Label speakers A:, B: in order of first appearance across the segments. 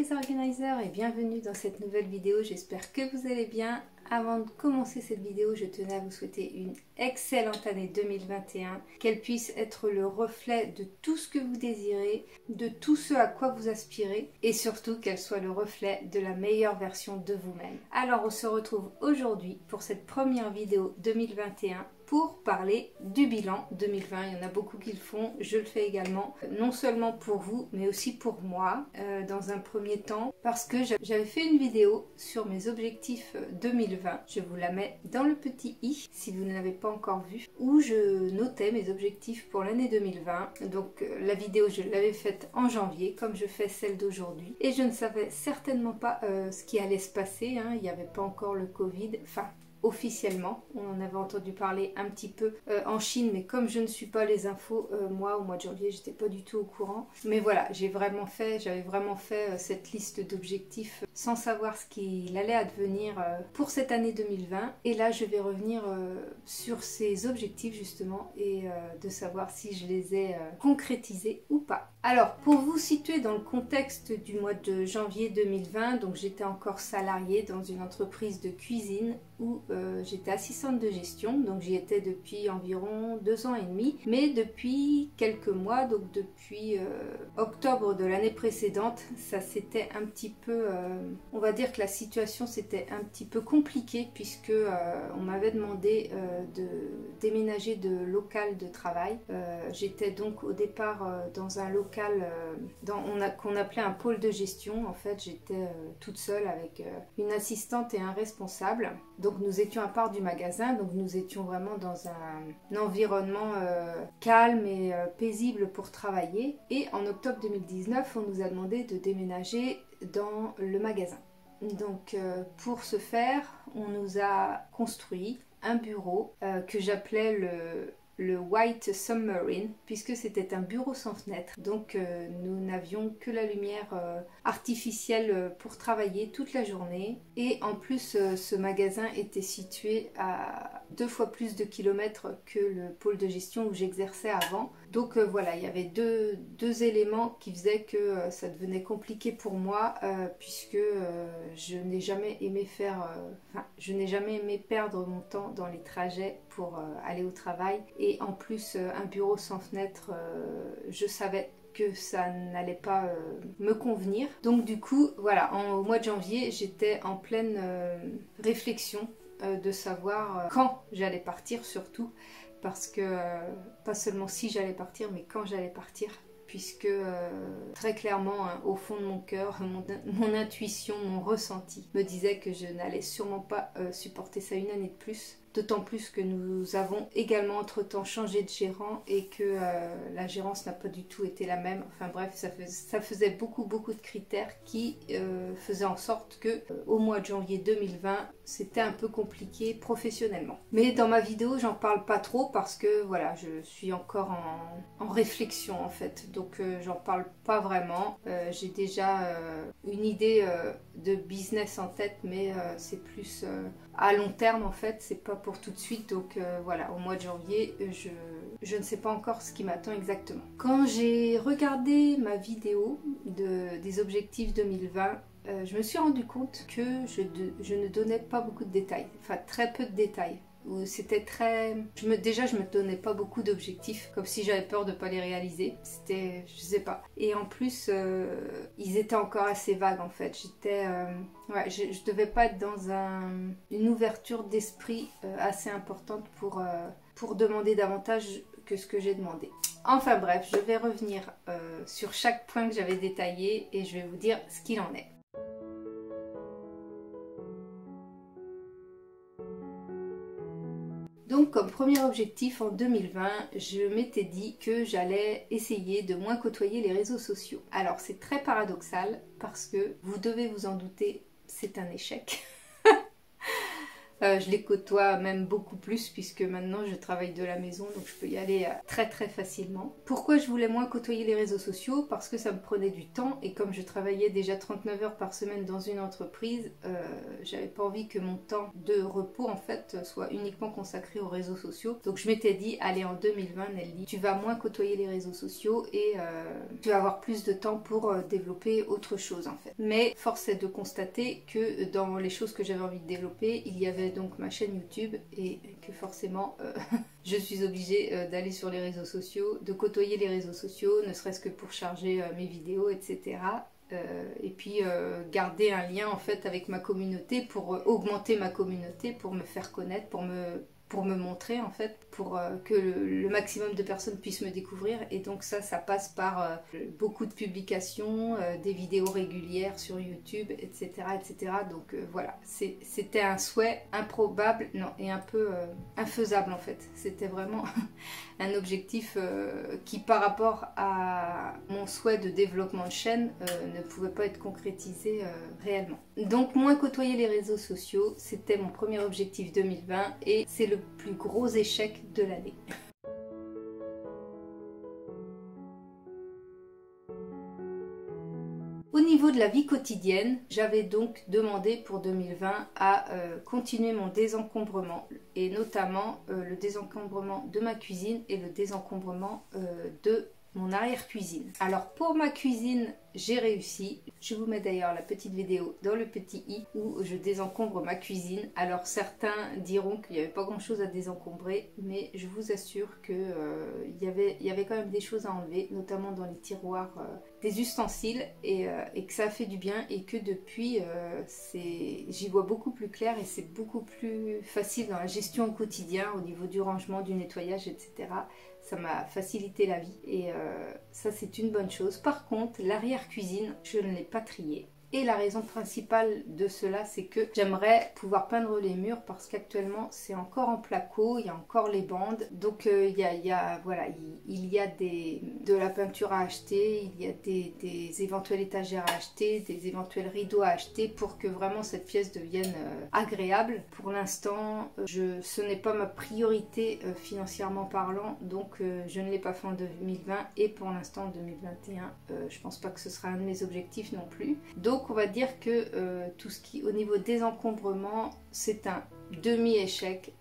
A: les organisers et bienvenue dans cette nouvelle vidéo, j'espère que vous allez bien. Avant de commencer cette vidéo, je tenais à vous souhaiter une excellente année 2021, qu'elle puisse être le reflet de tout ce que vous désirez, de tout ce à quoi vous aspirez et surtout qu'elle soit le reflet de la meilleure version de vous-même. Alors on se retrouve aujourd'hui pour cette première vidéo 2021 pour parler du bilan 2020. Il y en a beaucoup qui le font, je le fais également, non seulement pour vous, mais aussi pour moi, dans un premier temps, parce que j'avais fait une vidéo sur mes objectifs 2020, je vous la mets dans le petit i, si vous ne l'avez pas encore vue, où je notais mes objectifs pour l'année 2020, donc la vidéo je l'avais faite en janvier, comme je fais celle d'aujourd'hui, et je ne savais certainement pas ce qui allait se passer, hein. Il n'y avait pas encore le Covid, enfin, officiellement, on en avait entendu parler un petit peu en Chine, mais comme je ne suis pas les infos, moi au mois de janvier j'étais pas du tout au courant, mais voilà, j'avais vraiment fait cette liste d'objectifs sans savoir ce qu'il allait advenir pour cette année 2020, et là je vais revenir sur ces objectifs justement et de savoir si je les ai concrétisés ou pas. Alors, pour vous situer dans le contexte du mois de janvier 2020, donc j'étais encore salariée dans une entreprise de cuisine où j'étais assistante de gestion, donc j'y étais depuis environ 2 ans et demi, mais depuis quelques mois, donc depuis octobre de l'année précédente, ça s'était un petit peu, on va dire que la situation s'était un petit peu compliquée puisque on m'avait demandé de déménager de local de travail. J'étais donc au départ dans un local qu'on appelait un pôle de gestion. En fait, j'étais toute seule avec une assistante et un responsable. Donc nous étions à part du magasin, donc nous étions vraiment dans un environnement calme et paisible pour travailler. Et en octobre 2019, on nous a demandé de déménager dans le magasin. Donc pour ce faire, on nous a construit un bureau que j'appelais le White Submarine, puisque c'était un bureau sans fenêtre. Donc nous n'avions que la lumière artificielle pour travailler toute la journée. Et en plus, ce magasin était situé à 2 fois plus de kilomètres que le pôle de gestion où j'exerçais avant. Donc voilà, il y avait deux éléments qui faisaient que ça devenait compliqué pour moi, puisque je n'ai jamais aimé je n'ai jamais aimé perdre mon temps dans les trajets pour aller au travail. Et en plus, un bureau sans fenêtre, je savais que ça n'allait pas me convenir. Donc du coup, voilà, au mois de janvier, j'étais en pleine réflexion de savoir quand j'allais partir surtout, parce que pas seulement si j'allais partir, mais quand j'allais partir, puisque très clairement, hein, au fond de mon cœur, mon intuition, mon ressenti me disait que je n'allais sûrement pas supporter ça une année de plus. D'autant plus que nous avons également entre-temps changé de gérant et que la gérance n'a pas du tout été la même. Enfin bref, ça faisait beaucoup de critères qui faisaient en sorte que au mois de janvier 2020, c'était un peu compliqué professionnellement. Mais dans ma vidéo, j'en parle pas trop parce que voilà, je suis encore en réflexion en fait. Donc j'en parle pas vraiment. J'ai déjà une idée de business en tête, mais c'est plus à long terme en fait, c'est pas pour tout de suite. Donc voilà, au mois de janvier, je ne sais pas encore ce qui m'attend exactement. Quand j'ai regardé ma vidéo des objectifs 2020, je me suis rendu compte que je ne donnais pas beaucoup de détails, enfin très peu de détails. C'était très... Déjà, je me donnais pas beaucoup d'objectifs, comme si j'avais peur de pas les réaliser. C'était... je sais pas. Et en plus, ils étaient encore assez vagues en fait. Ouais, je devais pas être dans une ouverture d'esprit assez importante pour demander davantage que ce que j'ai demandé. Enfin bref, je vais revenir sur chaque point que j'avais détaillé et je vais vous dire ce qu'il en est. Donc comme premier objectif en 2020, je m'étais dit que j'allais essayer de moins côtoyer les réseaux sociaux. Alors c'est très paradoxal parce que vous devez vous en douter, c'est un échec. Je les côtoie même beaucoup plus puisque maintenant je travaille de la maison, donc je peux y aller très très facilement. Pourquoi je voulais moins côtoyer les réseaux sociaux? Parce que ça me prenait du temps, et comme je travaillais déjà 39 heures par semaine dans une entreprise, j'avais pas envie que mon temps de repos en fait soit uniquement consacré aux réseaux sociaux. Donc je m'étais dit, allez, en 2020 Nelly, tu vas moins côtoyer les réseaux sociaux et tu vas avoir plus de temps pour développer autre chose en fait. Mais force est de constater que dans les choses que j'avais envie de développer, il y avait donc ma chaîne YouTube, et que forcément je suis obligée d'aller sur les réseaux sociaux, de côtoyer les réseaux sociaux, ne serait-ce que pour charger mes vidéos, etc. Et puis garder un lien en fait avec ma communauté, pour augmenter ma communauté, pour me faire connaître, pour me montrer en fait, pour que le maximum de personnes puissent me découvrir. Et donc ça passe par beaucoup de publications, des vidéos régulières sur YouTube, etc. etc. Donc voilà, c'était un souhait improbable, non, et un peu infaisable en fait. C'était vraiment un objectif qui, par rapport à mon souhait de développement de chaîne, ne pouvait pas être concrétisé réellement. Donc moins côtoyer les réseaux sociaux, c'était mon premier objectif 2020, et c'est le plus gros échec de l'année. Au niveau de la vie quotidienne, j'avais donc demandé pour 2020 à continuer mon désencombrement, et notamment le désencombrement de ma cuisine et le désencombrement de mon arrière-cuisine. Alors pour ma cuisine, j'ai réussi. Je vous mets d'ailleurs la petite vidéo dans le petit i où je désencombre ma cuisine. Alors certains diront qu'il n'y avait pas grand chose à désencombrer, mais je vous assure que il y avait quand même des choses à enlever, notamment dans les tiroirs des ustensiles, et que ça a fait du bien, et que depuis j'y vois beaucoup plus clair, et c'est beaucoup plus facile dans la gestion au quotidien, au niveau du rangement, du nettoyage, etc. Ça m'a facilité la vie, et ça c'est une bonne chose. Par contre, l'arrière-cuisine, je ne l'ai pas triée. Et la raison principale de cela, c'est que j'aimerais pouvoir peindre les murs, parce qu'actuellement c'est encore en placo, il y a encore les bandes. Donc il y a de la peinture à acheter, il y a des éventuelles étagères à acheter, des éventuels rideaux à acheter, pour que vraiment cette pièce devienne agréable. Pour l'instant, ce n'est pas ma priorité financièrement parlant, donc je ne l'ai pas fait en 2020, et pour l'instant en 2021, je pense pas que ce sera un de mes objectifs non plus. Donc on va dire que tout ce qui au niveau des encombrements, c'est un demi-échec,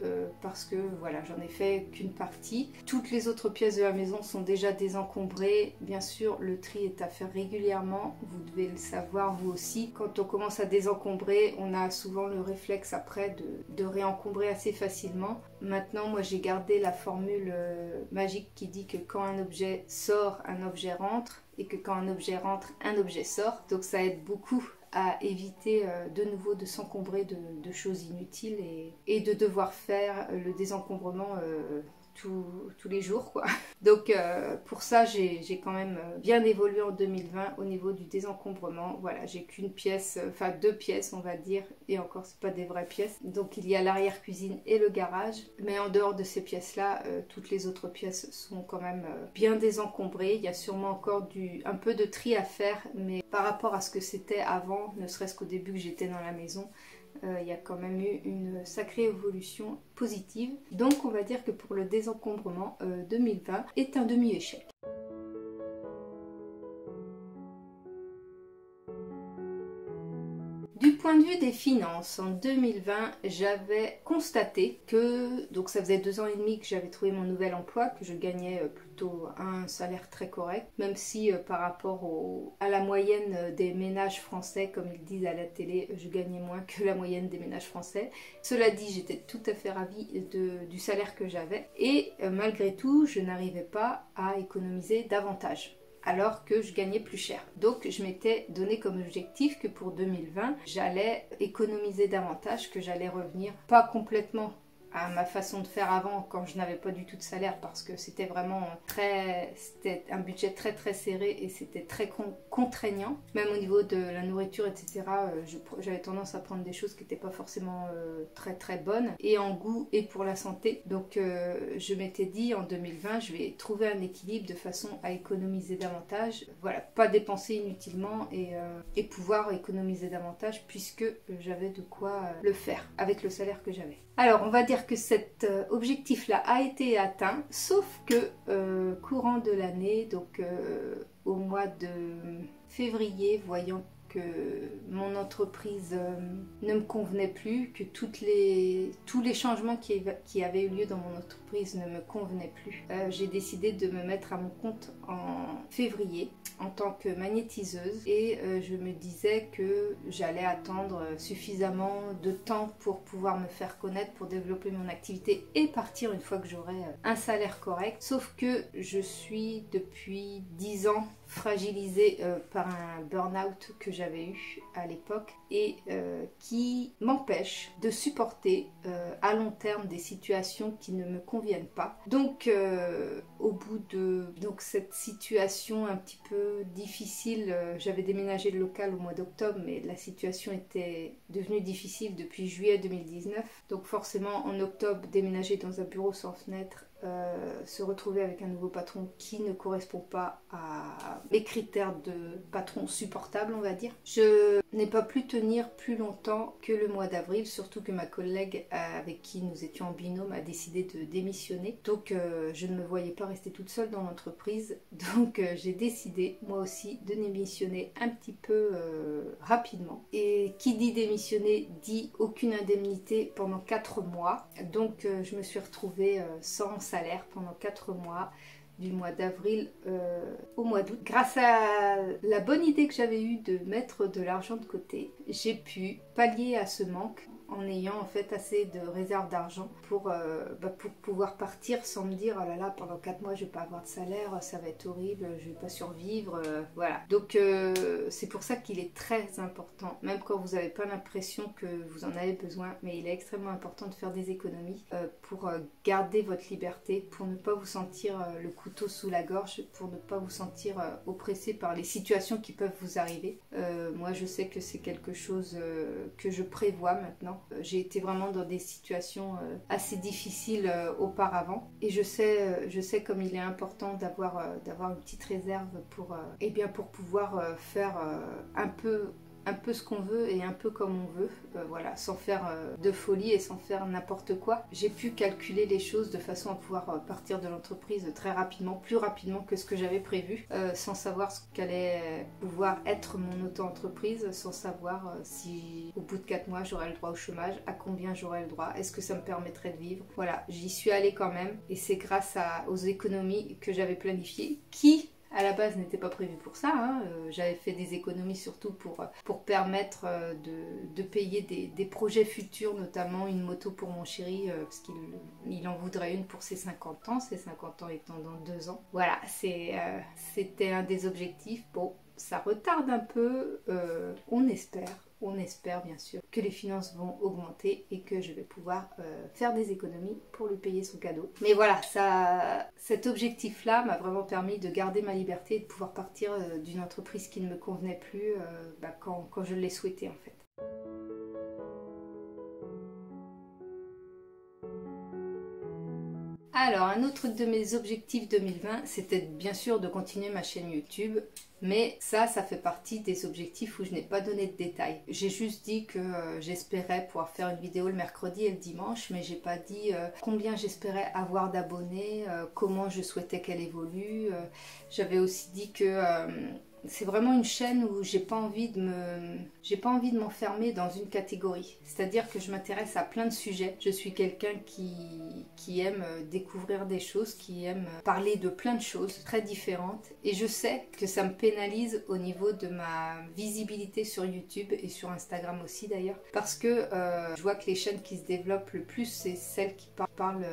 A: parce que voilà, j'en ai fait qu'une partie. Toutes les autres pièces de la maison sont déjà désencombrées. Bien sûr, le tri est à faire régulièrement, vous devez le savoir vous aussi. Quand on commence à désencombrer, on a souvent le réflexe après de réencombrer assez facilement. Maintenant, moi j'ai gardé la formule magique qui dit que quand un objet sort, un objet rentre, et que quand un objet rentre, un objet sort. Donc ça aide beaucoup à éviter de nouveau de s'encombrer de choses inutiles, et de devoir faire le désencombrement tous les jours quoi. Donc pour ça j'ai quand même bien évolué en 2020 au niveau du désencombrement. Voilà, j'ai qu'une pièce, enfin 2 pièces on va dire, et encore c'est pas des vraies pièces. Donc il y a l'arrière-cuisine et le garage, mais en dehors de ces pièces là, toutes les autres pièces sont quand même bien désencombrées. Il y a sûrement encore un peu de tri à faire, mais par rapport à ce que c'était avant, ne serait-ce qu'au début que j'étais dans la maison, il y a quand même eu une sacrée évolution positive. Donc on va dire que pour le désencombrement, 2020 est un demi-échec. Du point de vue des finances, en 2020, j'avais constaté que, donc ça faisait 2 ans et demi que j'avais trouvé mon nouvel emploi, que je gagnais plutôt un salaire très correct, même si par rapport à la moyenne des ménages français, comme ils disent à la télé, je gagnais moins que la moyenne des ménages français. Cela dit, j'étais tout à fait ravie du salaire que j'avais, et malgré tout, je n'arrivais pas à économiser davantage, alors que je gagnais plus cher. Donc je m'étais donné comme objectif que pour 2020, j'allais économiser davantage, que j'allais revenir pas complètement à ma façon de faire avant quand je n'avais pas du tout de salaire, parce que c'était vraiment c'était un budget très très serré et c'était très contraignant, même au niveau de la nourriture, etc. J'avais tendance à prendre des choses qui n'étaient pas forcément très très bonnes, et en goût et pour la santé. Donc je m'étais dit en 2020 je vais trouver un équilibre de façon à économiser davantage, voilà, pas dépenser inutilement et pouvoir économiser davantage puisque j'avais de quoi le faire avec le salaire que j'avais. Alors on va dire que cet objectif là a été atteint, sauf que courant de l'année, donc au mois de février, voyant que mon entreprise ne me convenait plus, que tous les changements qui avaient eu lieu dans mon entreprise ne me convenaient plus. J'ai décidé de me mettre à mon compte en février en tant que magnétiseuse, et je me disais que j'allais attendre suffisamment de temps pour pouvoir me faire connaître, pour développer mon activité et partir une fois que j'aurais un salaire correct. Sauf que je suis depuis 10 ans fragilisée par un burn-out que j'avais eu à l'époque et qui m'empêche de supporter à long terme des situations qui ne me conviennent pas. Donc au bout de cette situation un petit peu difficile, j'avais déménagé le local au mois d'octobre, mais la situation était devenue difficile depuis juillet 2019. Donc forcément en octobre, déménager dans un bureau sans fenêtre, se retrouver avec un nouveau patron qui ne correspond pas à mes critères de patron supportable, on va dire. Je n'ai pas pu tenir plus longtemps que le mois d'avril, surtout que ma collègue avec qui nous étions en binôme a décidé de démissionner. Donc je ne me voyais pas rester toute seule dans l'entreprise, donc j'ai décidé moi aussi de démissionner un petit peu rapidement. Et qui dit démissionner dit aucune indemnité pendant 4 mois. Donc je me suis retrouvée sans salaire pendant 4 mois, du mois d'avril au mois d'août. Grâce à la bonne idée que j'avais eue de mettre de l'argent de côté, j'ai pu pallier à ce manque en ayant en fait assez de réserve d'argent pour pouvoir partir sans me dire oh là là, pendant 4 mois je vais pas avoir de salaire, ça va être horrible, je vais pas survivre, voilà. Donc c'est pour ça qu'il est très important, même quand vous n'avez pas l'impression que vous en avez besoin, mais il est extrêmement important de faire des économies pour garder votre liberté, pour ne pas vous sentir le couteau sous la gorge, pour ne pas vous sentir oppressé par les situations qui peuvent vous arriver. Moi je sais que c'est quelque chose que je prévois maintenant. J'ai été vraiment dans des situations assez difficiles auparavant, et je sais comme il est important d'avoir une petite réserve pour pouvoir faire un peu ce qu'on veut et un peu comme on veut, voilà, sans faire de folie et sans faire n'importe quoi. J'ai pu calculer les choses de façon à pouvoir partir de l'entreprise très rapidement, plus rapidement que ce que j'avais prévu, sans savoir ce qu'allait pouvoir être mon auto-entreprise, sans savoir si au bout de 4 mois j'aurais le droit au chômage, à combien j'aurais le droit, est-ce que ça me permettrait de vivre. Voilà, j'y suis allée quand même, et c'est grâce aux économies que j'avais planifiées, qui à la base n'était pas prévu pour ça, hein. J'avais fait des économies surtout pour permettre de payer des projets futurs, notamment une moto pour mon chéri, parce qu'il en voudrait une pour ses 50 ans, ses 50 ans étant dans 2 ans. Voilà, c'était un des objectifs. Bon, ça retarde un peu, on espère bien sûr que les finances vont augmenter et que je vais pouvoir faire des économies pour lui payer son cadeau. Mais voilà, cet objectif-là m'a vraiment permis de garder ma liberté et de pouvoir partir d'une entreprise qui ne me convenait plus quand je l'ai souhaité en fait. Alors, un autre de mes objectifs 2020, c'était bien sûr de continuer ma chaîne YouTube, mais ça fait partie des objectifs où je n'ai pas donné de détails. J'ai juste dit que j'espérais pouvoir faire une vidéo le mercredi et le dimanche, mais j'ai pas dit combien j'espérais avoir d'abonnés, comment je souhaitais qu'elle évolue. J'avais aussi dit que c'est vraiment une chaîne où j'ai pas envie de m'enfermer dans une catégorie. C'est-à-dire que je m'intéresse à plein de sujets. Je suis quelqu'un qui aime découvrir des choses, qui aime parler de plein de choses très différentes. Et je sais que ça me pénalise au niveau de ma visibilité sur YouTube et sur Instagram aussi d'ailleurs. Parce que je vois que les chaînes qui se développent le plus, c'est celles qui parlent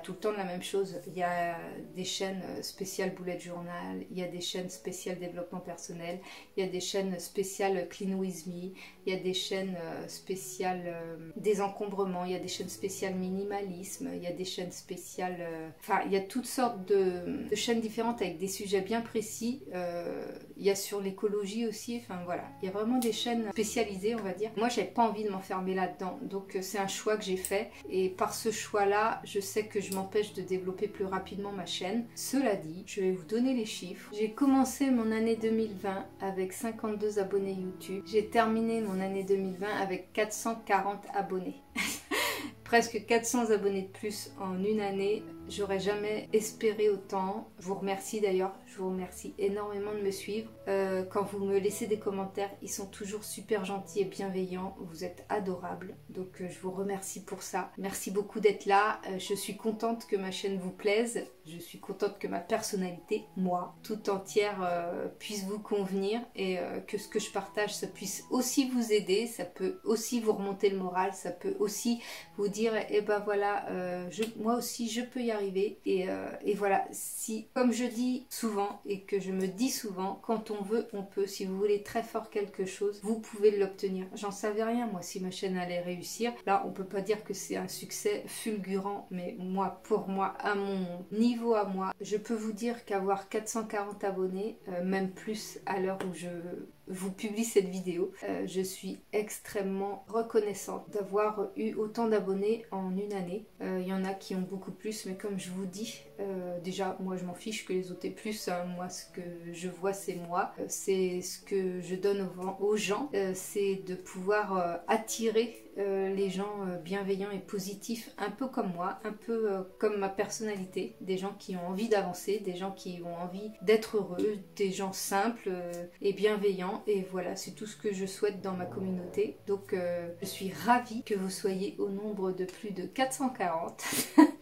A: tout le temps de la même chose. Il y a des chaînes spéciales bullet journal, il y a des chaînes spéciales développement développement personnel, il y a des chaînes spéciales Clean With Me, il y a des chaînes spéciales désencombrement, il y a des chaînes spéciales minimalisme, il y a des chaînes spéciales... Enfin, il y a toutes sortes de chaînes différentes avec des sujets bien précis. Il y a sur l'écologie aussi, enfin voilà. Il y a vraiment des chaînes spécialisées, on va dire. Moi, j'avais pas envie de m'enfermer là-dedans, donc c'est un choix que j'ai fait. Et par ce choix-là, je sais que je m'empêche de développer plus rapidement ma chaîne. Cela dit, je vais vous donner les chiffres. J'ai commencé mon année 2020 avec 52 abonnés YouTube. J'ai terminé mon année 2020 avec 440 abonnés. Presque 400 abonnés de plus en une année. J'aurais jamais espéré autant. Je vous remercie d'ailleurs, je vous remercie énormément de me suivre. Quand vous me laissez des commentaires, ils sont toujours super gentils et bienveillants. Vous êtes adorables. Donc je vous remercie pour ça. Merci beaucoup d'être là. Je suis contente que ma chaîne vous plaise. Je suis contente que ma personnalité, moi, toute entière, puisse vous convenir et que ce que je partage, ça puisse aussi vous aider. Ça peut aussi vous remonter le moral. Ça peut aussi vous dire, eh ben voilà, moi aussi je peux y arriver. Et voilà, si, comme je dis souvent et que je me dis souvent, quand on veut, on peut. Si vous voulez très fort quelque chose, vous pouvez l'obtenir. J'en savais rien, moi, si ma chaîne allait réussir. Là, on peut pas dire que c'est un succès fulgurant, mais moi, pour moi, à mon niveau à moi, je peux vous dire qu'avoir 440 abonnés, même plus à l'heure où je vous publie cette vidéo, je suis extrêmement reconnaissante d'avoir eu autant d'abonnés en une année. Il y en a qui ont beaucoup plus, mais comme je vous dis, déjà moi je m'en fiche que les autres aient plus, hein. Moi ce que je vois c'est moi, c'est ce que je donne aux gens, c'est de pouvoir attirer les gens bienveillants et positifs, un peu comme moi, un peu comme ma personnalité, des gens qui ont envie d'avancer, des gens qui ont envie d'être heureux, des gens simples et bienveillants. Et voilà, c'est tout ce que je souhaite dans ma communauté. Donc je suis ravie que vous soyez au nombre de plus de 440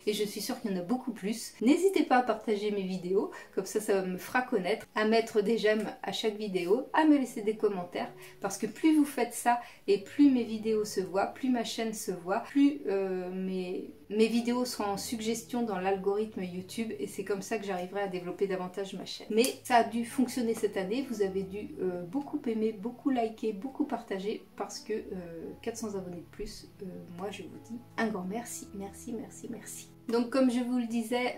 A: et je suis sûre qu'il y en a beaucoup plus. N'hésitez pas à partager mes vidéos, comme ça me fera connaître, à mettre des j'aime à chaque vidéo, à me laisser des commentaires, parce que plus vous faites ça et plus mes vidéos se voient, plus ma chaîne se voit, plus mes vidéos seront en suggestion dans l'algorithme YouTube, et c'est comme ça que j'arriverai à développer davantage ma chaîne. Mais ça a dû fonctionner cette année, vous avez dû beaucoup aimer, beaucoup liker, beaucoup partager, parce que 400 abonnés de plus, moi je vous dis un grand merci, merci, merci, merci. Donc comme je vous le disais,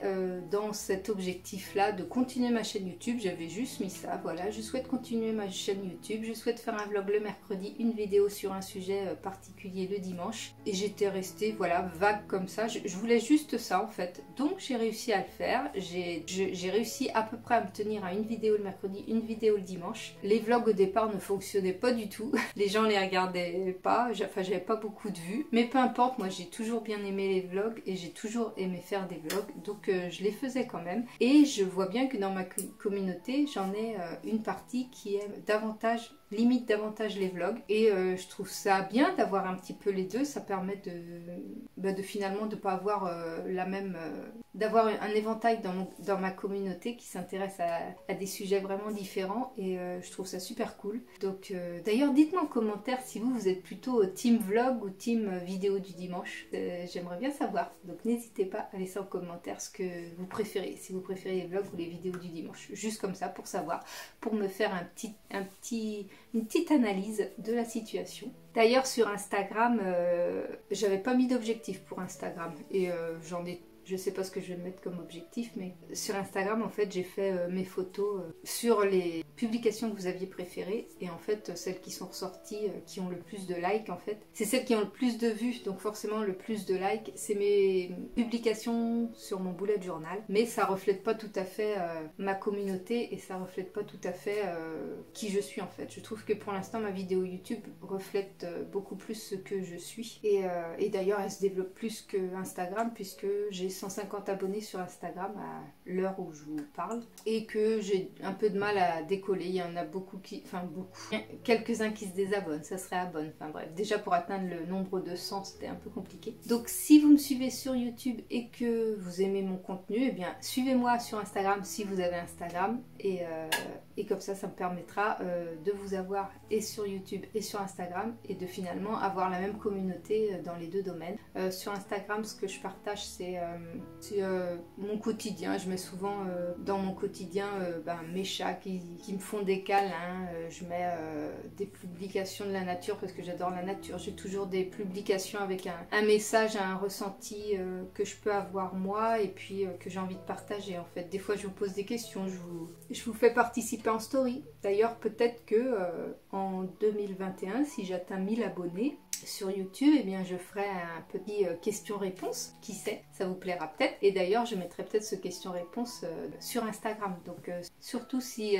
A: dans cet objectif-là de continuer ma chaîne YouTube, j'avais juste mis ça, voilà, je souhaite continuer ma chaîne YouTube, je souhaite faire un vlog le mercredi, une vidéo sur un sujet particulier le dimanche, et j'étais restée, voilà, vague comme ça, je voulais juste ça en fait, donc j'ai réussi à le faire, j'ai réussi à peu près à me tenir à une vidéo le mercredi, une vidéo le dimanche. Les vlogs au départ ne fonctionnaient pas du tout, les gens les regardaient pas, enfin j'avais pas beaucoup de vues, mais peu importe, moi j'ai toujours bien aimé les vlogs et j'ai toujours aimé faire des vlogs, donc je les faisais quand même, et je vois bien que dans ma communauté j'en ai une partie qui aime davantage, limite davantage les vlogs, et je trouve ça bien d'avoir un petit peu les deux. Ça permet de finalement de pas avoir la même, d'avoir un éventail dans ma communauté qui s'intéresse à des sujets vraiment différents, et je trouve ça super cool. Donc d'ailleurs dites-moi en commentaire si vous êtes plutôt team vlog ou team vidéo du dimanche, j'aimerais bien savoir, donc n'hésitez pas à laisser en commentaire ce que vous préférez, si vous préférez les vlogs ou les vidéos du dimanche, juste comme ça pour savoir, pour me faire une petite analyse de la situation. D'ailleurs sur Instagram, j'avais pas mis d'objectif pour Instagram, et je sais pas ce que je vais mettre comme objectif, mais sur Instagram en fait j'ai fait mes photos sur les publications que vous aviez préférées, et en fait celles qui sont ressorties, qui ont le plus de likes en fait, c'est celles qui ont le plus de vues, donc forcément le plus de likes, c'est mes publications sur mon bullet journal, mais ça reflète pas tout à fait ma communauté, et ça reflète pas tout à fait qui je suis en fait. Je trouve que pour l'instant ma vidéo YouTube reflète beaucoup plus ce que je suis, et d'ailleurs elle se développe plus que Instagram, puisque j'ai 150 abonnés sur Instagram à l'heure où je vous parle, et que j'ai un peu de mal à décoller. Il y en a beaucoup quelques-uns qui se désabonnent, ça serait abonne, enfin bref, déjà pour atteindre le nombre de 100 c'était un peu compliqué. Donc si vous me suivez sur YouTube et que vous aimez mon contenu, eh bien suivez-moi sur Instagram si vous avez Instagram, et comme ça me permettra de vous avoir et sur YouTube et sur Instagram, et de finalement avoir la même communauté dans les deux domaines. Sur Instagram, ce que je partage c'est mon quotidien. Je mets souvent dans mon quotidien mes chats qui me me font des câlins, je mets des publications de la nature parce que j'adore la nature. J'ai toujours des publications avec un message, un ressenti que je peux avoir moi et puis que j'ai envie de partager en fait. Des fois je vous pose des questions, je vous fais participer en story. D'ailleurs peut-être que en 2021, si j'atteins 1000 abonnés sur YouTube, eh bien je ferai un petit question-réponse, qui sait, ça vous plaira peut-être. Et d'ailleurs je mettrai peut-être ce question-réponse sur Instagram. Donc surtout si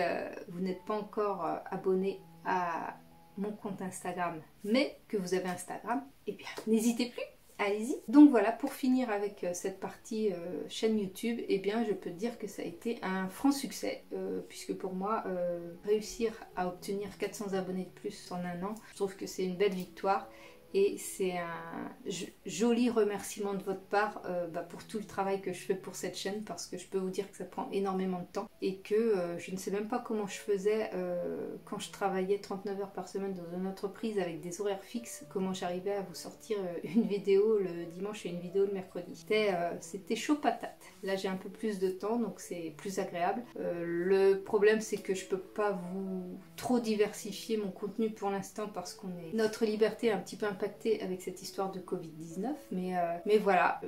A: vous n'êtes pas encore abonné à mon compte Instagram, mais que vous avez Instagram, eh bien n'hésitez plus, allez-y. Donc voilà, pour finir avec cette partie chaîne YouTube, eh bien je peux dire que ça a été un franc succès, puisque pour moi, réussir à obtenir 400 abonnés de plus en un an, je trouve que c'est une belle victoire. Et c'est un joli remerciement de votre part pour tout le travail que je fais pour cette chaîne, parce que je peux vous dire que ça prend énormément de temps et que je ne sais même pas comment je faisais quand je travaillais 39 heures par semaine dans une entreprise avec des horaires fixes, comment j'arrivais à vous sortir une vidéo le dimanche et une vidéo le mercredi. C'était chaud patate. Là j'ai un peu plus de temps donc c'est plus agréable. Le problème c'est que je peux pas vous trop diversifier mon contenu pour l'instant parce qu'on est notre liberté est un petit peu impactée avec cette histoire de Covid-19, mais voilà,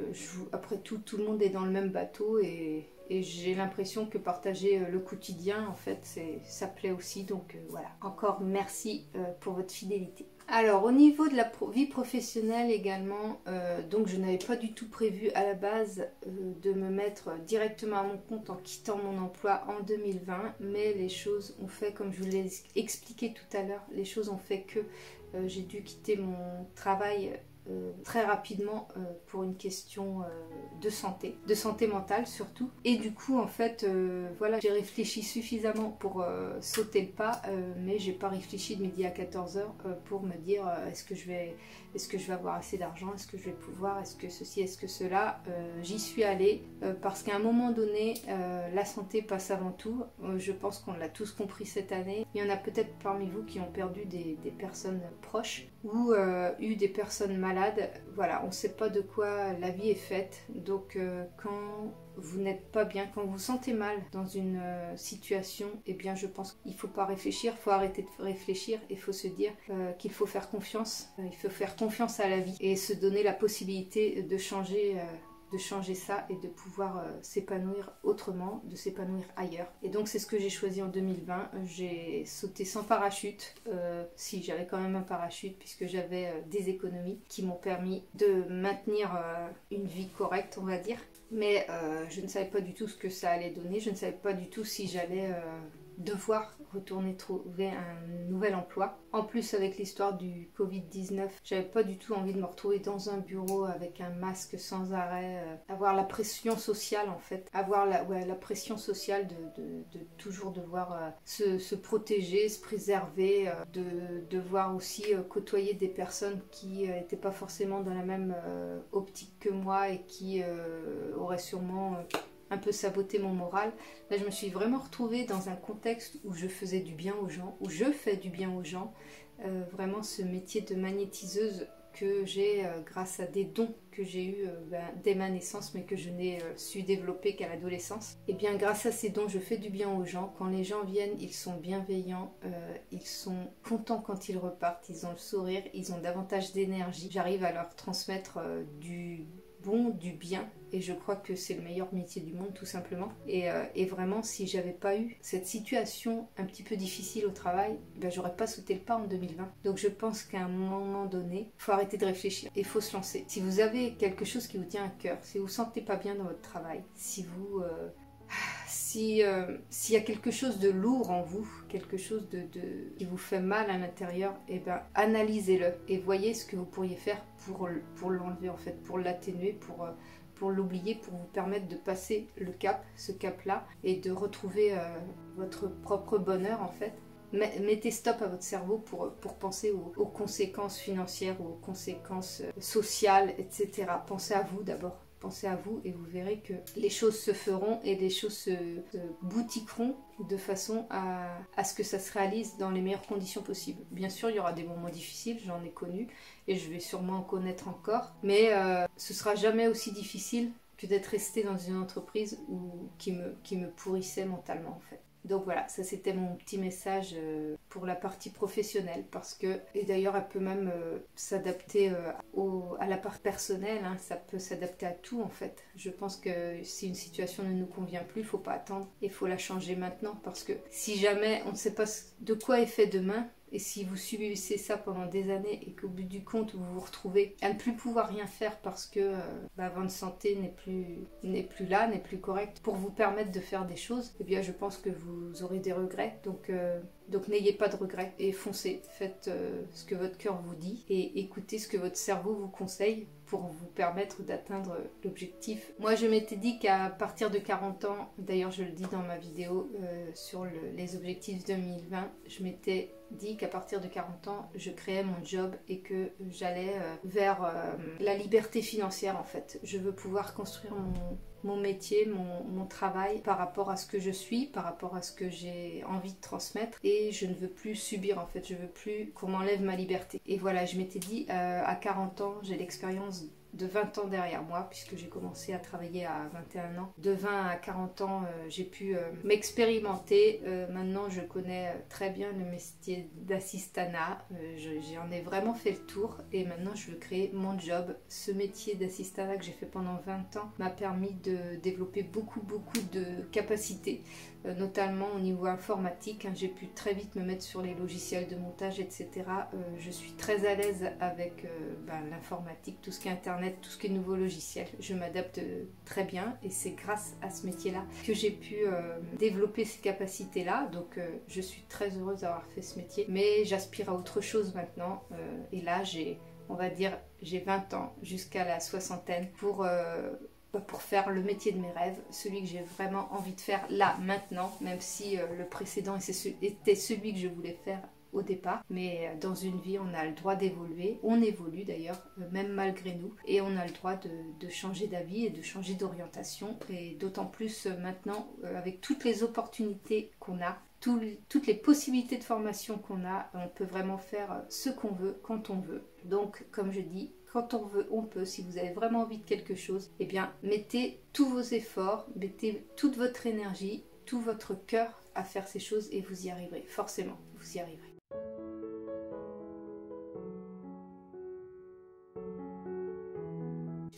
A: après tout le monde est dans le même bateau et j'ai l'impression que partager le quotidien en fait ça plaît aussi, donc voilà, encore merci pour votre fidélité. Alors au niveau de la vie professionnelle également, donc je n'avais pas du tout prévu à la base de me mettre directement à mon compte en quittant mon emploi en 2020, mais les choses ont fait, comme je vous l'ai expliqué tout à l'heure, les choses ont fait que j'ai dû quitter mon travail très rapidement pour une question de santé mentale surtout. Et du coup en fait voilà, j'ai réfléchi suffisamment pour sauter le pas, mais j'ai pas réfléchi de midi à 14h pour me dire est-ce que je vais avoir assez d'argent, est-ce que je vais pouvoir, est-ce que ceci, est-ce que cela. J'y suis allée parce qu'à un moment donné la santé passe avant tout. Je pense qu'on l'a tous compris cette année. Il y en a peut-être parmi vous qui ont perdu des personnes proches ou eu des personnes malades. Voilà, on ne sait pas de quoi la vie est faite, donc quand vous n'êtes pas bien, quand vous vous sentez mal dans une situation, eh bien je pense qu'il ne faut pas réfléchir, il faut arrêter de réfléchir, il faut se dire qu'il faut faire confiance, il faut faire confiance à la vie et se donner la possibilité de changer ça et de pouvoir s'épanouir autrement, de s'épanouir ailleurs. Et donc c'est ce que j'ai choisi en 2020. J'ai sauté sans parachute, si j'avais quand même un parachute puisque j'avais des économies qui m'ont permis de maintenir une vie correcte, on va dire. Mais je ne savais pas du tout ce que ça allait donner, je ne savais pas du tout si j'allais devoir retourner trouver un nouvel emploi. En plus avec l'histoire du Covid-19, j'avais pas du tout envie de me retrouver dans un bureau avec un masque sans arrêt, avoir la pression sociale en fait, avoir la pression sociale de toujours devoir se protéger, se préserver, de devoir aussi côtoyer des personnes qui n'étaient pas forcément dans la même optique que moi et qui auraient sûrement un peu saboté mon moral. Là, je me suis vraiment retrouvée dans un contexte où je faisais du bien aux gens, où je fais du bien aux gens. Vraiment, ce métier de magnétiseuse que j'ai grâce à des dons que j'ai eus dès ma naissance, mais que je n'ai su développer qu'à l'adolescence. Et bien, grâce à ces dons, je fais du bien aux gens. Quand les gens viennent, ils sont bienveillants, ils sont contents quand ils repartent, ils ont le sourire, ils ont davantage d'énergie. J'arrive à leur transmettre du bon, du bien, et je crois que c'est le meilleur métier du monde tout simplement. Et vraiment, si j'avais pas eu cette situation un petit peu difficile au travail, j'aurais pas sauté le pas en 2020. Donc je pense qu'à un moment donné, il faut arrêter de réfléchir et il faut se lancer. Si vous avez quelque chose qui vous tient à cœur, si vous vous sentez pas bien dans votre travail, si vous s'il y a quelque chose de lourd en vous, quelque chose qui vous fait mal à l'intérieur, analysez-le et voyez ce que vous pourriez faire pour l'enlever en fait, pour l'atténuer, pour l'oublier, pour vous permettre de passer ce cap-là et de retrouver votre propre bonheur en fait. Mettez stop à votre cerveau pour penser aux conséquences financières, aux conséquences sociales, etc. Pensez à vous d'abord. Pensez à vous et vous verrez que les choses se feront et les choses se boutiqueront de façon à ce que ça se réalise dans les meilleures conditions possibles. Bien sûr, il y aura des moments difficiles, j'en ai connu et je vais sûrement en connaître encore, mais ce sera jamais aussi difficile que d'être resté dans une entreprise qui me pourrissait mentalement en fait. Donc voilà, ça c'était mon petit message pour la partie professionnelle, parce que, et d'ailleurs elle peut même s'adapter à la part personnelle, hein, ça peut s'adapter à tout en fait. Je pense que si une situation ne nous convient plus, il ne faut pas attendre, il faut la changer maintenant, parce que si jamais on ne sait pas de quoi est fait demain, et si vous subissez ça pendant des années et qu'au bout du compte vous vous retrouvez à ne plus pouvoir rien faire parce que votre santé n'est plus là, n'est plus correcte pour vous permettre de faire des choses, eh bien je pense que vous aurez des regrets. Donc n'ayez pas de regrets et foncez, faites ce que votre cœur vous dit et écoutez ce que votre cerveau vous conseille pour vous permettre d'atteindre l'objectif. Moi je m'étais dit qu'à partir de 40 ans, d'ailleurs je le dis dans ma vidéo sur les objectifs 2020, je m'étais dit qu'à partir de 40 ans, je créais mon job et que j'allais vers la liberté financière en fait. Je veux pouvoir construire mon métier, mon travail par rapport à ce que je suis, par rapport à ce que j'ai envie de transmettre, et je ne veux plus subir en fait, je veux plus qu'on m'enlève ma liberté. Et voilà, je m'étais dit à 40 ans, j'ai l'expérience de 20 ans derrière moi, puisque j'ai commencé à travailler à 21 ans. De 20 à 40 ans, j'ai pu m'expérimenter. Maintenant, je connais très bien le métier d'assistanat. J'en ai vraiment fait le tour et maintenant, je veux créer mon job. Ce métier d'assistanat que j'ai fait pendant 20 ans m'a permis de développer beaucoup de capacités, notamment au niveau informatique. J'ai pu très vite me mettre sur les logiciels de montage, etc. Je suis très à l'aise avec l'informatique, tout ce qui est internet, tout ce qui est nouveau logiciel. Je m'adapte très bien et c'est grâce à ce métier-là que j'ai pu développer ces capacités-là. Donc je suis très heureuse d'avoir fait ce métier, mais j'aspire à autre chose maintenant. Et là, on va dire, j'ai 20 ans jusqu'à la soixantaine pour faire le métier de mes rêves, celui que j'ai vraiment envie de faire là, maintenant, même si le précédent était celui que je voulais faire au départ. Mais dans une vie, on a le droit d'évoluer. On évolue d'ailleurs, même malgré nous. Et on a le droit de changer d'avis et de changer d'orientation. Et d'autant plus maintenant, avec toutes les opportunités qu'on a, toutes les possibilités de formation qu'on a, on peut vraiment faire ce qu'on veut, quand on veut. Donc, comme je dis, quand on veut, on peut. Si vous avez vraiment envie de quelque chose, eh bien, mettez tous vos efforts, mettez toute votre énergie, tout votre cœur à faire ces choses et vous y arriverez. Forcément, vous y arriverez.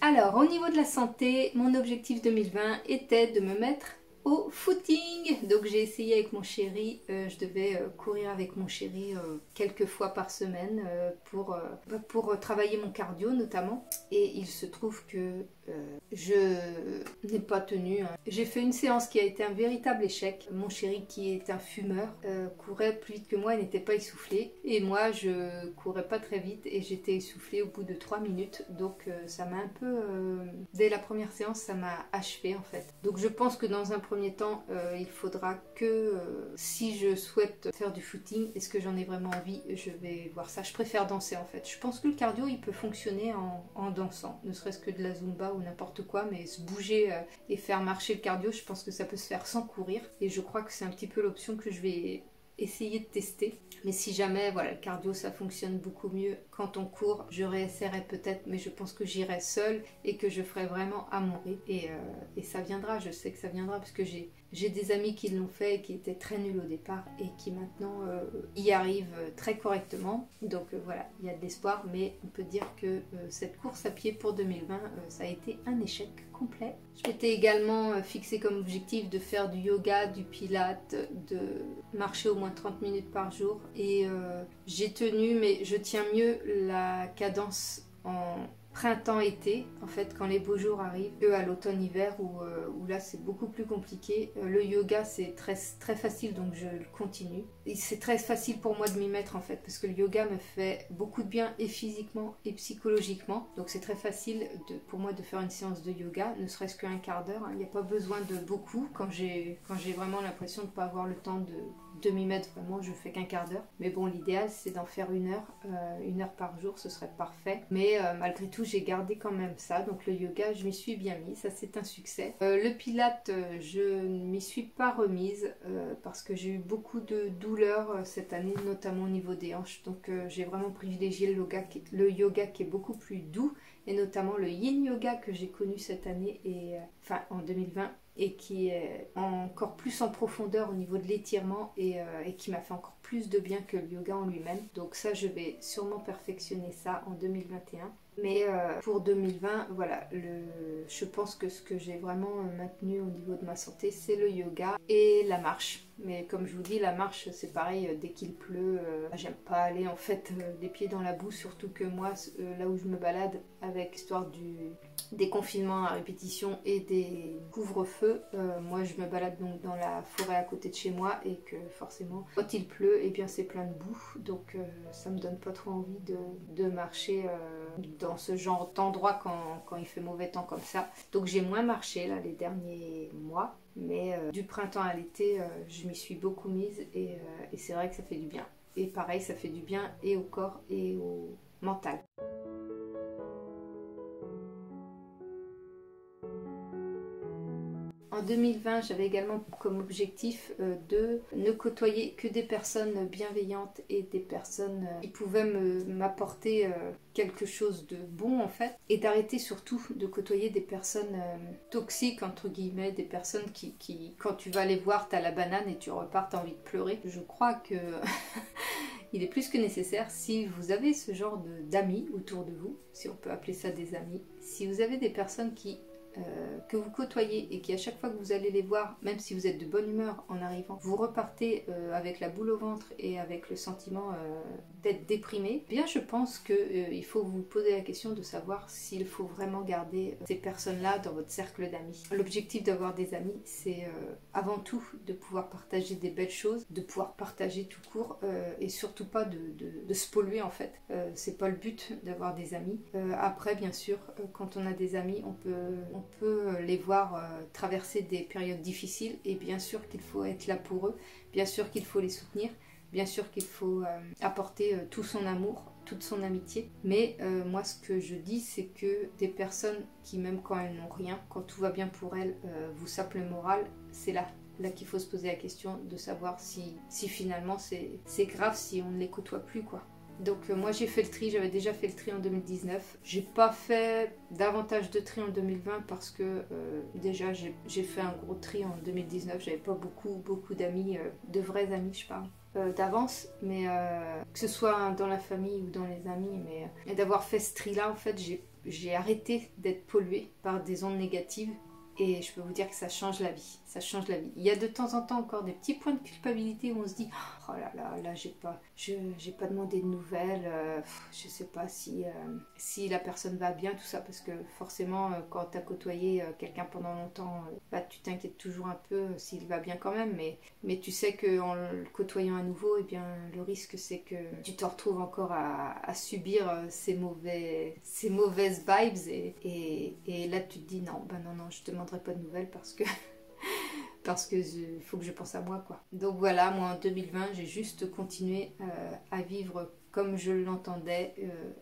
A: Alors, au niveau de la santé, mon objectif 2020 était de me mettre au footing. Donc j'ai essayé avec mon chéri, je devais courir avec mon chéri quelques fois par semaine pour travailler mon cardio notamment. Et il se trouve que je n'ai pas tenu. J'ai fait une séance qui a été un véritable échec. Mon chéri, qui est un fumeur, courait plus vite que moi et n'était pas essoufflé. Et moi, je courais pas très vite et j'étais essoufflée au bout de 3 minutes. Donc ça m'a un peu... dès la première séance, ça m'a achevé en fait. Donc je pense que dans un premier temps, il faudra que si je souhaite faire du footing, est-ce que j'en ai vraiment envie, je vais voir ça. Je préfère danser en fait. Je pense que le cardio, il peut fonctionner en dansant, ne serait-ce que de la zumba ou n'importe quoi, mais se bouger et faire marcher le cardio, je pense que ça peut se faire sans courir. Et je crois que c'est un petit peu l'option que je vais essayer de tester. Mais si jamais, voilà, le cardio ça fonctionne beaucoup mieux quand on court, je réessayerai peut-être, mais je pense que j'irai seule et que je ferai vraiment à mon rythme. Et ça viendra, je sais que ça viendra parce que j'ai des amis qui l'ont fait et qui étaient très nuls au départ et qui maintenant y arrivent très correctement. Donc voilà, il y a de l'espoir, mais on peut dire que cette course à pied pour 2020, ça a été un échec complet. Je m'étais également fixé comme objectif de faire du yoga, du pilates, de marcher au moins 30 minutes par jour. Et j'ai tenu, mais je tiens mieux la cadence en printemps-été, en fait, quand les beaux jours arrivent, que à l'automne-hiver où là c'est beaucoup plus compliqué. Le yoga c'est très, très facile, donc je le continue. Et c'est très facile pour moi de m'y mettre en fait, parce que le yoga me fait beaucoup de bien et physiquement et psychologiquement. Donc c'est très facile pour moi de faire une séance de yoga, ne serait-ce qu'un quart d'heure. Il n'y a pas besoin de beaucoup. Quand j'ai vraiment l'impression de ne pas avoir le temps de m'y mettre vraiment, je fais qu'un quart d'heure. Mais bon, l'idéal c'est d'en faire une heure par jour, ce serait parfait. Mais malgré tout, j'ai gardé quand même ça. Donc le yoga, je m'y suis bien mis, ça c'est un succès. Le pilates, je ne m'y suis pas remise parce que j'ai eu beaucoup de douleurs cette année, notamment au niveau des hanches. Donc j'ai vraiment privilégié le yoga qui est beaucoup plus doux, et notamment le yin yoga que j'ai connu cette année et en 2020. et qui est encore plus en profondeur au niveau de l'étirement et qui m'a fait encore plus de bien que le yoga en lui-même. Donc ça, je vais sûrement perfectionner ça en 2021. Mais pour 2020, voilà, je pense que ce que j'ai vraiment maintenu au niveau de ma santé, c'est le yoga et la marche. Mais comme je vous dis, la marche, c'est pareil, dès qu'il pleut, j'aime pas aller en fait les pieds dans la boue, surtout que moi, là où je me balade, avec histoire des confinements à répétition et des couvre-feux, moi je me balade donc dans la forêt à côté de chez moi et que forcément, quand il pleut, eh bien c'est plein de boue, donc ça me donne pas trop envie de marcher dans ce genre d'endroit quand il fait mauvais temps comme ça. Donc j'ai moins marché là les derniers mois, mais du printemps à l'été, je m'y suis beaucoup mise et c'est vrai que ça fait du bien. Et pareil, ça fait du bien et au corps et au mental. En 2020, j'avais également comme objectif de ne côtoyer que des personnes bienveillantes et des personnes qui pouvaient m'apporter quelque chose de bon en fait, et d'arrêter surtout de côtoyer des personnes toxiques entre guillemets, des personnes qui quand tu vas les voir, t'as la banane et tu repars, t'as envie de pleurer. Je crois que il est plus que nécessaire, si vous avez ce genre d'amis autour de vous, si on peut appeler ça des amis, si vous avez des personnes que vous côtoyez et qui à chaque fois que vous allez les voir, même si vous êtes de bonne humeur en arrivant, vous repartez avec la boule au ventre et avec le sentiment d'être déprimé, bien je pense qu'il faut vous poser la question de savoir s'il faut vraiment garder ces personnes-là dans votre cercle d'amis. L'objectif d'avoir des amis, c'est avant tout de pouvoir partager des belles choses, de pouvoir partager tout court et surtout pas de se polluer en fait. C'est pas le but d'avoir des amis. Après bien sûr, quand on a des amis, on peut les voir traverser des périodes difficiles et bien sûr qu'il faut être là pour eux, bien sûr qu'il faut les soutenir, bien sûr qu'il faut apporter tout son amour, toute son amitié. Mais moi ce que je dis, c'est que des personnes qui même quand elles n'ont rien, quand tout va bien pour elles, vous sapent le moral, c'est là qu'il faut se poser la question de savoir si finalement c'est grave si on ne les côtoie plus quoi. Donc moi j'ai fait le tri, j'avais déjà fait le tri en 2019. J'ai pas fait davantage de tri en 2020 parce que déjà j'ai fait un gros tri en 2019. J'avais pas beaucoup d'amis, de vrais amis je parle, d'avance, mais que ce soit dans la famille ou dans les amis, mais d'avoir fait ce tri là en fait j'ai arrêté d'être polluée par des ondes négatives. Et je peux vous dire que ça change la vie, ça change la vie. Il y a de temps en temps encore des petits points de culpabilité où on se dit oh là j'ai pas demandé de nouvelles, je sais pas si la personne va bien, tout ça, parce que forcément quand tu as côtoyé quelqu'un pendant longtemps, tu t'inquiètes toujours un peu s'il va bien quand même, mais tu sais qu'en le côtoyant à nouveau, eh bien, le risque c'est que tu te retrouves encore à subir ces mauvaises vibes et là tu te dis non, je te demanderai pas de nouvelles parce que faut que je pense à moi quoi. Donc voilà, moi en 2020 j'ai juste continué à vivre comme je l'entendais,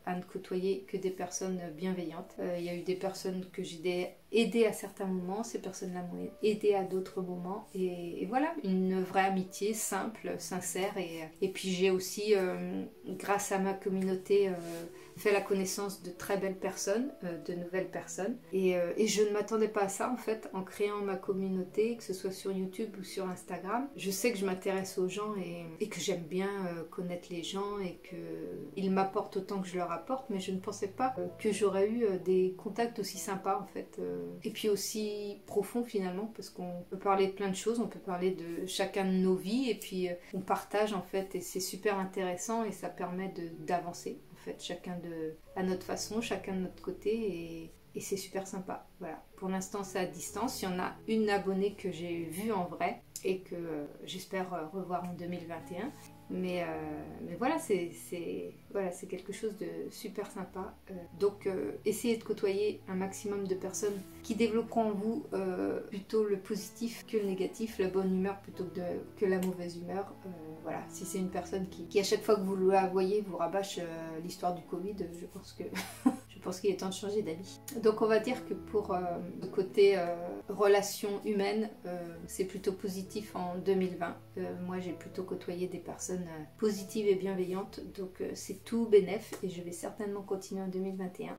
A: à ne côtoyer que des personnes bienveillantes. Il y a eu des personnes que j'ai aidées à certains moments, ces personnes-là m'ont aidé à d'autres moments, et voilà, une vraie amitié simple, sincère, et puis j'ai aussi, grâce à ma communauté, fait la connaissance de très belles personnes, de nouvelles personnes, et je ne m'attendais pas à ça en fait, en créant ma communauté, que ce soit sur YouTube ou sur Instagram. Je sais que je m'intéresse aux gens et que j'aime bien connaître les gens et qu'ils m'apportent autant que je leur apporte, mais je ne pensais pas que j'aurais eu des contacts aussi sympas en fait, et puis aussi profonds finalement, parce qu'on peut parler de plein de choses, on peut parler de chacun de nos vies, et puis on partage en fait, et c'est super intéressant et ça permet d'avancer en fait, chacun à notre façon, chacun de notre côté, et c'est super sympa. Voilà. Pour l'instant, c'est à distance. Il y en a une abonnée que j'ai vue en vrai et que j'espère revoir en 2021. Mais voilà, c'est quelque chose de super sympa. Donc, essayez de côtoyer un maximum de personnes qui développeront en vous plutôt le positif que le négatif, la bonne humeur plutôt que la mauvaise humeur. Voilà, si c'est une personne qui à chaque fois que vous la voyez vous rabâche l'histoire du Covid, je pense que je pense qu'il est temps de changer d'avis. Donc on va dire que pour le côté relations humaines, c'est plutôt positif en 2020. Moi j'ai plutôt côtoyé des personnes positives et bienveillantes, donc c'est tout bénef et je vais certainement continuer en 2021.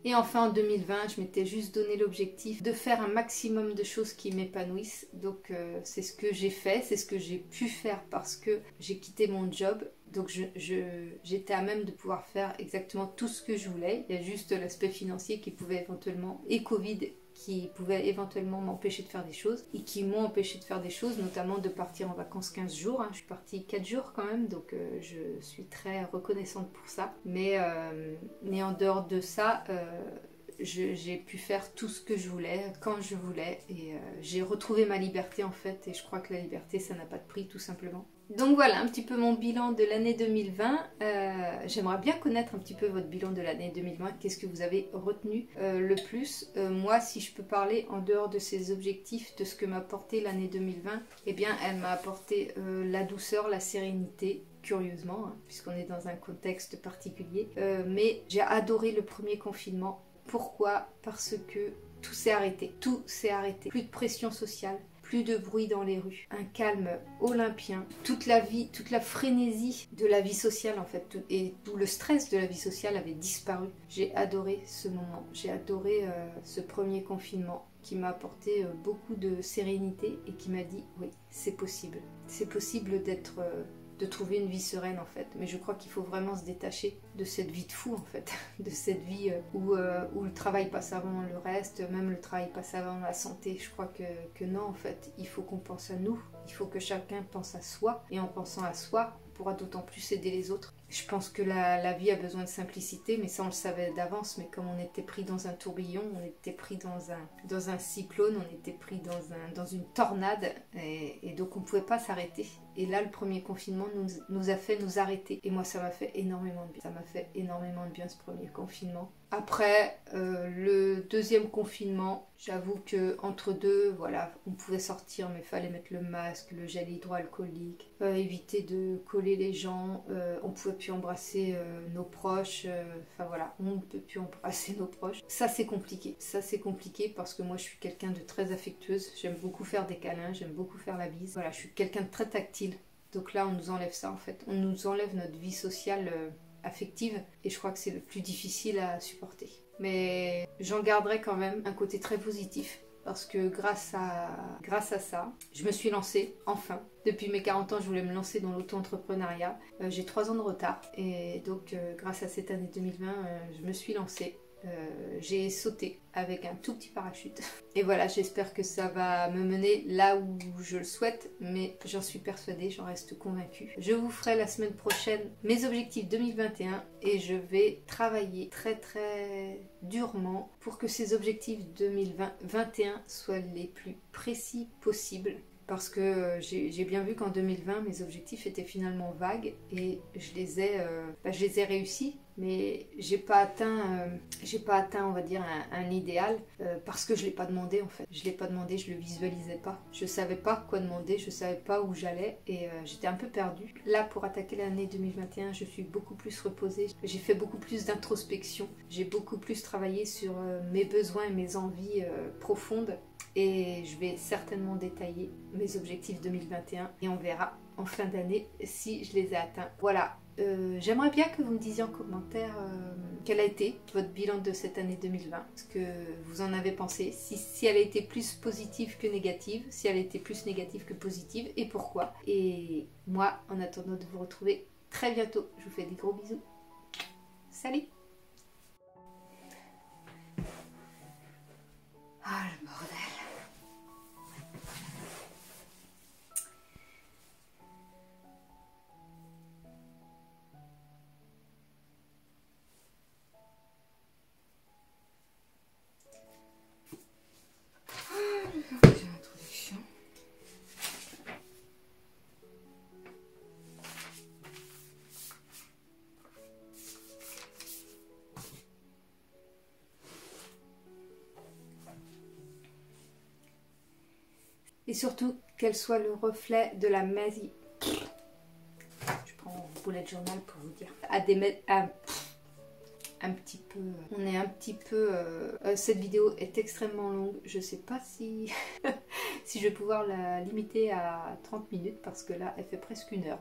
A: Et enfin en 2020, je m'étais juste donné l'objectif de faire un maximum de choses qui m'épanouissent. Donc c'est ce que j'ai fait, c'est ce que j'ai pu faire parce que j'ai quitté mon job. Donc j'étais à même de pouvoir faire exactement tout ce que je voulais. Il y a juste l'aspect financier qui pouvait éventuellement, et Covid, qui pouvaient éventuellement m'empêcher de faire des choses et qui m'ont empêché de faire des choses, notamment de partir en vacances 15 jours. Hein. Je suis partie 4 jours quand même, donc je suis très reconnaissante pour ça. Mais en dehors de ça, j'ai pu faire tout ce que je voulais, quand je voulais, et j'ai retrouvé ma liberté en fait, et je crois que la liberté, ça n'a pas de prix, tout simplement. Donc voilà un petit peu mon bilan de l'année 2020. J'aimerais bien connaître un petit peu votre bilan de l'année 2020. Qu'est-ce que vous avez retenu le plus? Moi, si je peux parler en dehors de ces objectifs, de ce que m'a apporté l'année 2020, eh bien, elle m'a apporté la douceur, la sérénité, curieusement, hein, puisqu'on est dans un contexte particulier. Mais j'ai adoré le premier confinement. Pourquoi? Parce que tout s'est arrêté. Tout s'est arrêté. Plus de pression sociale. Plus de bruit dans les rues, un calme olympien, toute la vie, toute la frénésie de la vie sociale en fait, et tout le stress de la vie sociale avait disparu. J'ai adoré ce moment, j'ai adoré ce premier confinement qui m'a apporté beaucoup de sérénité et qui m'a dit oui, c'est possible d'être... de trouver une vie sereine en fait, mais je crois qu'il faut vraiment se détacher de cette vie de fou en fait, de cette vie où le travail passe avant le reste, même le travail passe avant la santé. Je crois que non en fait, il faut qu'on pense à nous, il faut que chacun pense à soi, et en pensant à soi, on pourra d'autant plus aider les autres. Je pense que la vie a besoin de simplicité, mais ça on le savait d'avance, mais comme on était pris dans un tourbillon, on était pris dans un cyclone, on était pris dans une tornade, et donc on ne pouvait pas s'arrêter. Et là, le premier confinement nous a fait nous arrêter. Et moi, ça m'a fait énormément de bien. Ça m'a fait énormément de bien ce premier confinement. Après, le deuxième confinement, j'avoue que entre deux, voilà, on pouvait sortir, mais il fallait mettre le masque, le gel hydroalcoolique, éviter de coller les gens, on ne pouvait plus embrasser nos proches, enfin voilà, on ne peut plus embrasser nos proches. Ça, c'est compliqué. Ça, c'est compliqué parce que moi, je suis quelqu'un de très affectueuse. J'aime beaucoup faire des câlins, j'aime beaucoup faire la bise. Voilà, je suis quelqu'un de très tactile. Donc là, on nous enlève ça en fait. On nous enlève notre vie sociale affective, et je crois que c'est le plus difficile à supporter. Mais j'en garderai quand même un côté très positif, parce que grâce à ça, je me suis lancée, enfin. Depuis mes 40 ans, je voulais me lancer dans l'auto-entrepreneuriat. J'ai 3 ans de retard, et donc grâce à cette année 2020, je me suis lancée. J'ai sauté avec un tout petit parachute. Et voilà, j'espère que ça va me mener là où je le souhaite, mais j'en suis persuadée, j'en reste convaincue. Je vous ferai la semaine prochaine mes objectifs 2021 et je vais travailler très très durement pour que ces objectifs 2021 soient les plus précis possibles. Parce que j'ai bien vu qu'en 2020, mes objectifs étaient finalement vagues et je les ai réussis, mais j'ai pas atteint, on va dire, un idéal parce que je l'ai pas demandé en fait. Je l'ai pas demandé, je le visualisais pas. Je savais pas quoi demander, je savais pas où j'allais, et j'étais un peu perdue. Là, pour attaquer l'année 2021, je suis beaucoup plus reposée. J'ai fait beaucoup plus d'introspection. J'ai beaucoup plus travaillé sur mes besoins et mes envies profondes. Et je vais certainement détailler mes objectifs 2021 et on verra en fin d'année si je les ai atteints. Voilà, j'aimerais bien que vous me disiez en commentaire quel a été votre bilan de cette année 2020, ce que vous en avez pensé, si elle a été plus positive que négative, si elle a été plus négative que positive et pourquoi. Et moi, en attendant de vous retrouver très bientôt, je vous fais des gros bisous. Salut! Ah, le bordel! Et surtout qu'elle soit le reflet de la magie. Je prends mon bullet journal pour vous dire. Un petit peu. On est un petit peu. Cette vidéo est extrêmement longue. Je sais pas si si je vais pouvoir la limiter à 30 minutes parce que là elle fait presque 1 heure.